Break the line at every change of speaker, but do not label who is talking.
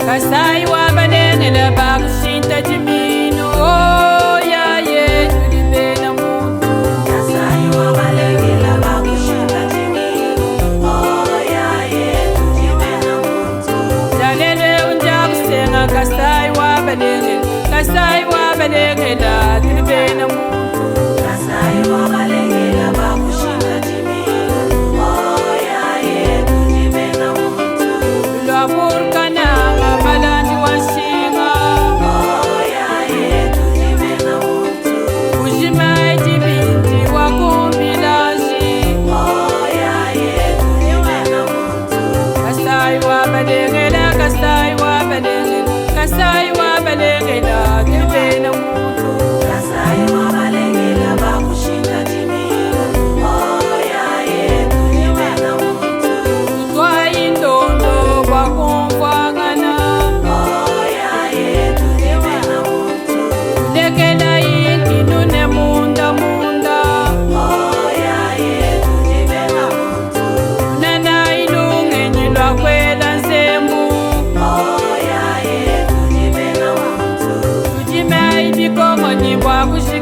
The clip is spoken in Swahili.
Kasai wa balenge la bakushinta jimino oh ya ye tulibe na muntu.
Kasai wa balenge la bakushinta jimino oh ya ye tulibe na muntu.
Dalele unja kusenga kasai wa balenge la tulibe na muntu.
Kasai wa balenge la bakushinta jimino oh ya ye tulibe na muntu.
Lwa burkana balandi washinga
oh ya ye tulibe na muntu.
ujima jibinti wakumbilaji
oh ya ye tulibe na muntu.
Kasai wa balenge la tulibe na muntu.
Kasai wa balenge la bakushinta jimino oh ya ye tulibe na muntu.
Twa indondo wakumvangana
oh ya ye tulibe na muntu.
lekela inti nune munda
oh ya ye tulibe na muntu.
nana ilungenyi lwakwela nsembu
oh ya ye tulibe na muntu.
tujime ibikomoni bwakushi